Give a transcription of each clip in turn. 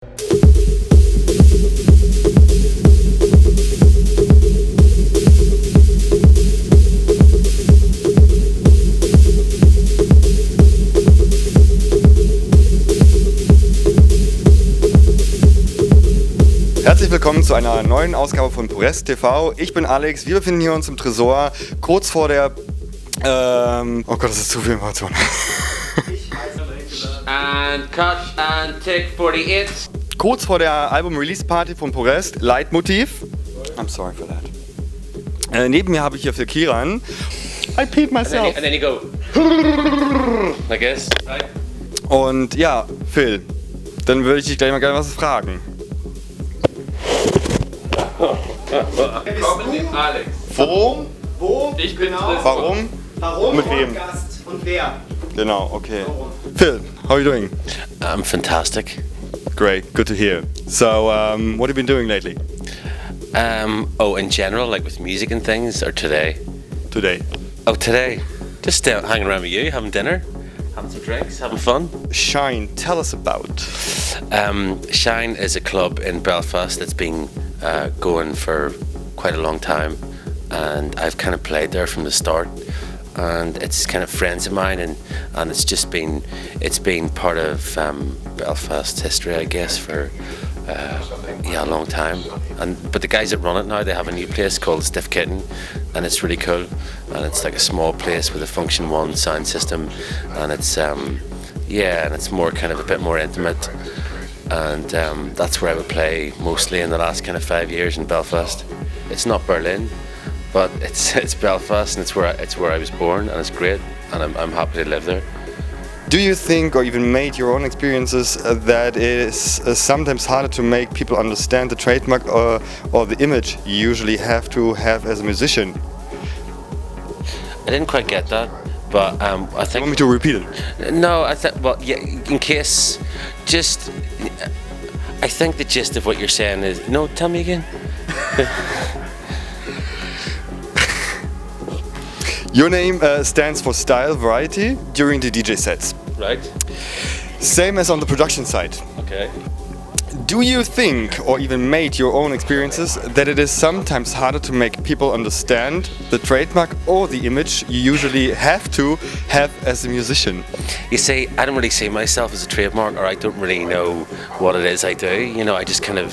Herzlich willkommen zu einer neuen Ausgabe von Puresque TV. Ich bin Alex, wir befinden hier uns im Tresor, kurz vor der... oh Gott, das ist zu viel Information. And cut and take 48. Kurz vor der Album-Release-Party von Puresque, Leitmotiv. I'm sorry for that. Neben mir habe ich hier für Kieran. I peed myself. And then you go. I guess. Right. Und ja, Phil, dann würde ich dich gleich mal gerne was fragen. Alex. Wo? Ich bin Genau. Warum? Warum? Mit wem? Gast und wer? Genau, okay. Phil, how are you doing? I'm fantastic. Great, good to hear. So, what have you been doing lately? In general, like with music and things, or today? Today. Oh, today. Just hanging around with you, having dinner, having some drinks, having fun. Shine, tell us about. Shine is a club in Belfast that's been going for quite a long time, and I've kind of played there from the start. And it's kind of friends of mine, and it's been part of Belfast history, I guess, for a long time. But the guys that run it now, they have a new place called Stiff Kitten, and it's really cool. And it's like a small place with a Function 1 sound system, and it's and it's more kind of a bit more intimate. And that's where I would play mostly in the last kind of 5 years in Belfast. It's not Berlin, but it's Belfast, and it's where I was born, and it's great, and I'm happy to live there. Do you think, or even made your own experiences, that it is sometimes harder to make people understand the trademark or the image you usually have to have as a musician? I didn't quite get that, but I think... You want me to repeat it? No, in case, I think the gist of what you're saying is... No, tell me again. Your name stands for style variety during the DJ sets. Right. Same as on the production side. Okay. Do you think, or even made your own experiences, that it is sometimes harder to make people understand the trademark or the image you usually have to have as a musician? You see, I don't really see myself as a trademark, or I don't really know what it is I do. You know, I just kind of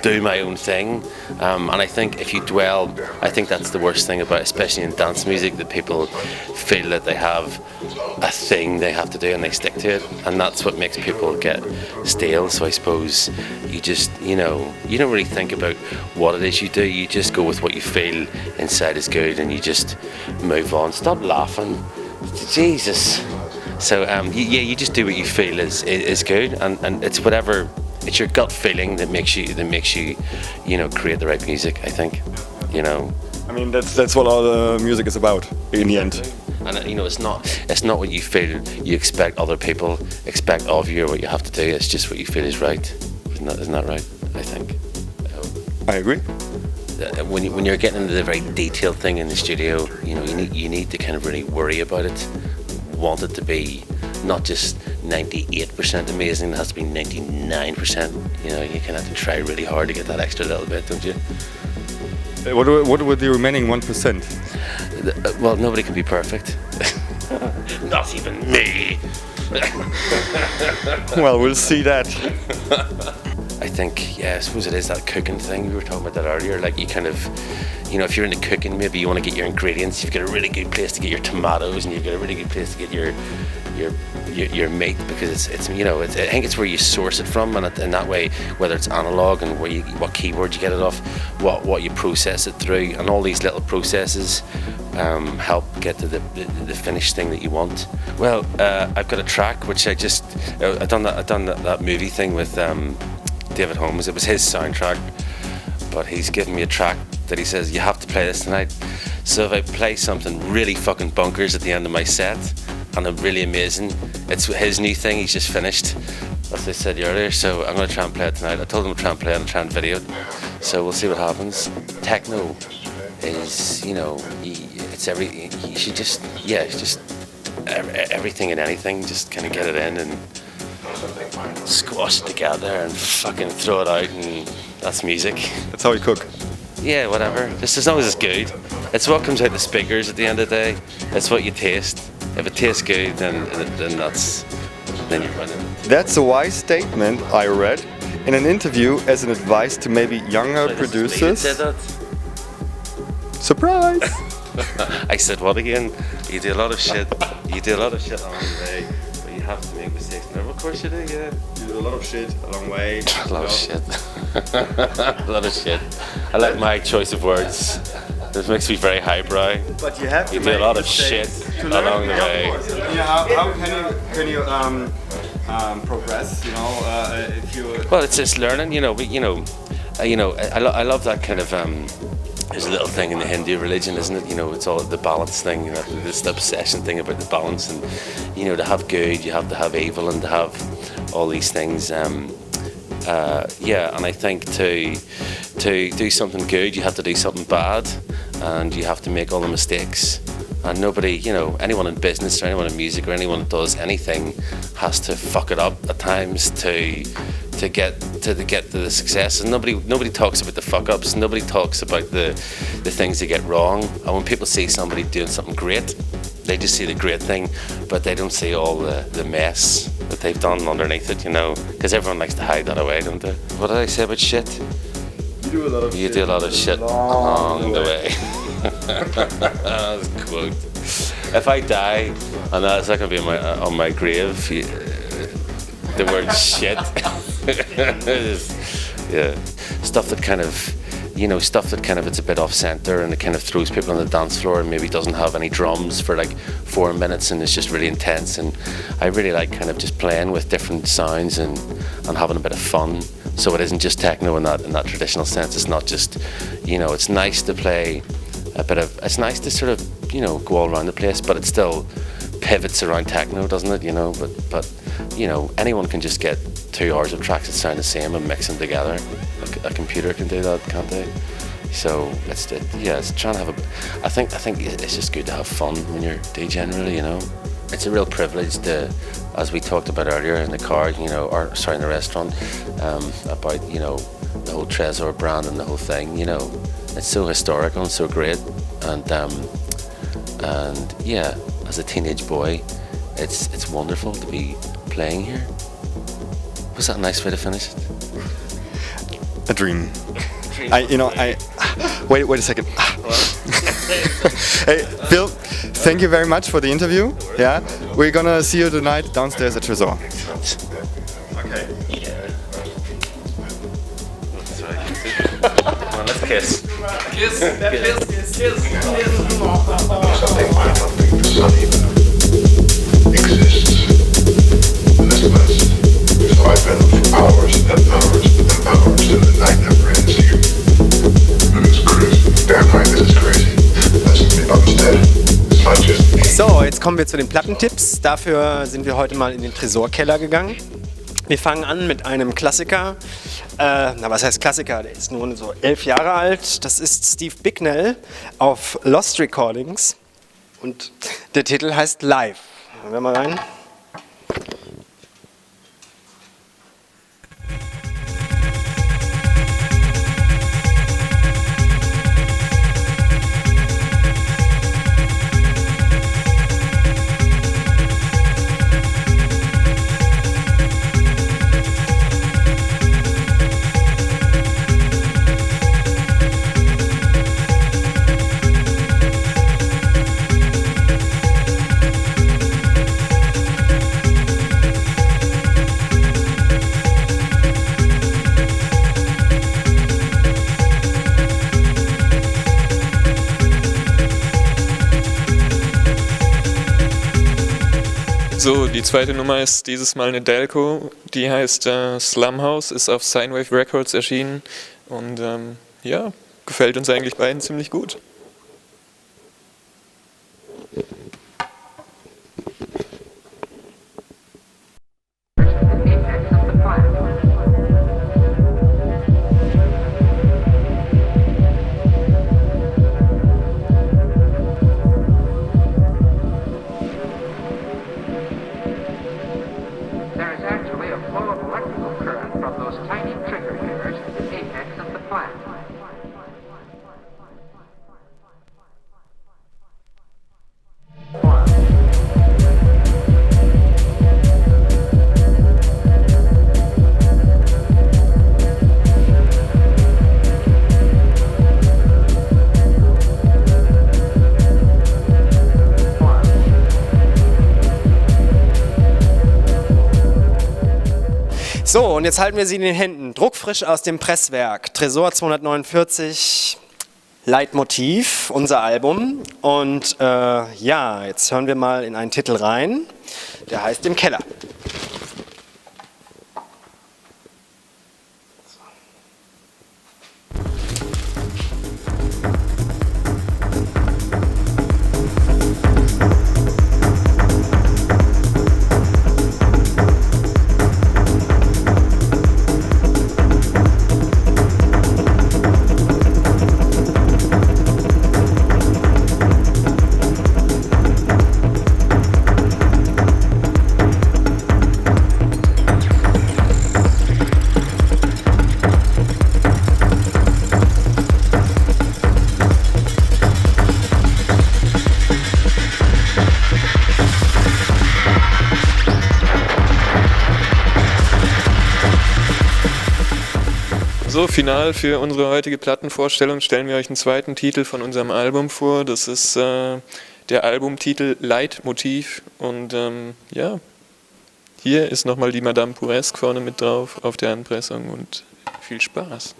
do my own thing, and I think if you dwell, I think that's the worst thing about, especially in dance music, that people feel that they have a thing they have to do and they stick to it, and that's what makes people get stale. So I suppose you just, you don't really think about what it is you do, you just go with what you feel inside is good, and you just move on. Stop laughing, Jesus. So you just do what you feel is good, and it's whatever. It's your gut feeling that makes you create the right music, I think. I mean, that's what all the music is about in the end. And it's not what you feel you expect other people expect of you, or what you have to do. It's just what you feel is right. Isn't that right? I think. I agree. When you're getting into the very detailed thing in the studio, you need to kind of really worry about it. Want it to be not just 98% amazing, it has to be 99%. You kind of have to try really hard to get that extra little bit, don't you? What would the remaining 1%? Well, nobody can be perfect. Not even me. Well, we'll see that. I think, I suppose it is that cooking thing. We were talking about that earlier. Like, you kind of, if you're into cooking, maybe you want to get your ingredients. You've got a really good place to get your tomatoes, and you've got a really good place to get your meat, because it's I think it's where you source it from, and in that way, whether it's analog and what keyboard you get it off, what you process it through, and all these little processes help get to the finished thing that you want. Well, I've got a track which I've done that movie thing with David Holmes. It was his soundtrack, but he's given me a track that he says, you have to play this tonight. So if I play something really fucking bonkers at the end of my set, and I'm really amazing, it's his new thing he's just finished, as I said earlier, so I'm going to try and play it tonight. I told him to try and play it and try and video it, so we'll see what happens. Techno is, it's you should just, it's just everything and anything, just kind of get it in, and squash it together and fucking throw it out, and that's music. That's how you cook. Yeah, whatever. Just as long as it's good. It's what comes out the speakers at the end of the day. It's what you taste. If it tastes good, then you're winning. That's a wise statement I read in an interview as an advice to maybe younger producers. Said that. Surprise! I said what again? You do a lot of shit. You do a lot of shit along the way, but you have to make mistakes. No, of course you do. Yeah. You do a lot of shit a long way. A lot of shit. A lot of shit. I like my choice of words. This makes me very highbrow. But you have to do a lot of shit along the way. Yeah, how can you progress? You know, if you. Well, it's just learning. I love that kind of. There's a little thing in the Hindu religion, isn't it? You know, it's all the balance thing. You know, this obsession thing about the balance, and to have good, you have to have evil, and to have all these things. And I think to do something good, you have to do something bad, and you have to make all the mistakes. And nobody, anyone in business or anyone in music or anyone that does anything has to fuck it up at times to get to the success. And nobody talks about the fuck ups. Nobody talks about the things they get wrong. And when people see somebody doing something great, they just see the great thing, but they don't see all the mess that they've done underneath it, because everyone likes to hide that away, don't they? What did I say about shit? You do a lot of shit along the way. That's a quote. If I die, and that's not going to be on my grave, the word shit. Yeah. Stuff that kind of, it's a bit off center, and it kind of throws people on the dance floor, and maybe doesn't have any drums for like 4 minutes, and it's just really intense. And I really like kind of just playing with different sounds and having a bit of fun. So it isn't just techno in that traditional sense. It's not just, it's nice to play it's nice to sort of, go all around the place, but it still pivots around techno, doesn't it? But anyone can just get 2 hours of tracks that sound the same and mix them together. A computer can do that, can't they? So it's trying to have I think it's just good to have fun when you're DJing, really, It's a real privilege to, as we talked about earlier in the car, in the restaurant, about, the whole Tresor brand and the whole thing, It's so historical and so great, and yeah, as a teenage boy, it's wonderful to be playing here. Was that a nice way to finish it? A dream. Wait a second. Hey, Phil, thank you very much for the interview. Yeah, we're gonna see you tonight downstairs at Tresor. Okay. Yeah. Come on, let's kiss. Kiss. Something might not be the sun even exists. Listless. So I've been for hours and hours and hours, and the night never ends here. And it's crazy. Damn right, this is crazy. Listen to me, Bumstead. It's not just me. So, jetzt kommen wir zu den Plattentipps. Dafür sind wir heute mal in den Tresor-Keller gegangen. Wir fangen an mit einem Klassiker. Was heißt Klassiker? Der ist nur so 11 Jahre alt. Das ist Steve Bicknell auf Lost Recordings. Und der Titel heißt Live. Hören wir mal rein. So, die zweite Nummer ist dieses Mal eine Delco, die heißt Slumhouse, ist auf Sinewave Records erschienen und ja, gefällt uns eigentlich beiden ziemlich gut. There is actually a trigger fingers at the apex of the plant. So, und jetzt halten wir sie in den Händen. Druckfrisch aus dem Presswerk. Tresor 249, Leitmotiv, unser Album. Und ja, jetzt hören wir mal in einen Titel rein. Der heißt Im Keller. So, final für unsere heutige Plattenvorstellung stellen wir euch einen zweiten Titel von unserem Album vor. Das ist der Albumtitel Leitmotiv. Und ja, hier ist nochmal die Madame Puresque vorne mit drauf auf der Anpressung und viel Spaß.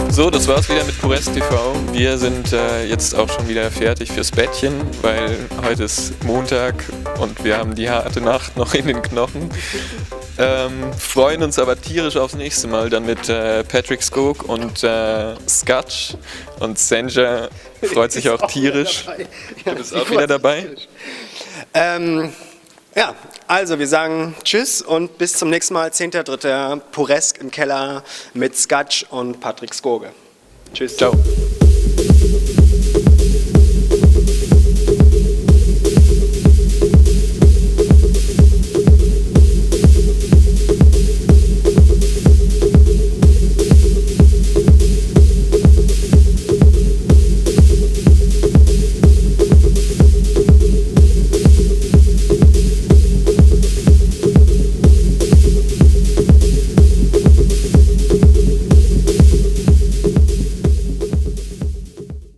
So, das war's wieder mit Puresque TV. Wir sind jetzt auch schon wieder fertig fürs Bettchen, weil heute ist Montag und wir haben die harte Nacht noch in den Knochen. Freuen uns aber tierisch aufs nächste Mal, dann mit Patrik, Skoog und Skudge. Und Senja freut sich auch tierisch. Du bist auch wieder dabei. Ja, also wir sagen Tschüss und bis zum nächsten Mal, 10.3. Puresque im Keller mit Skudge und Patrik Skoog. Tschüss. Ciao.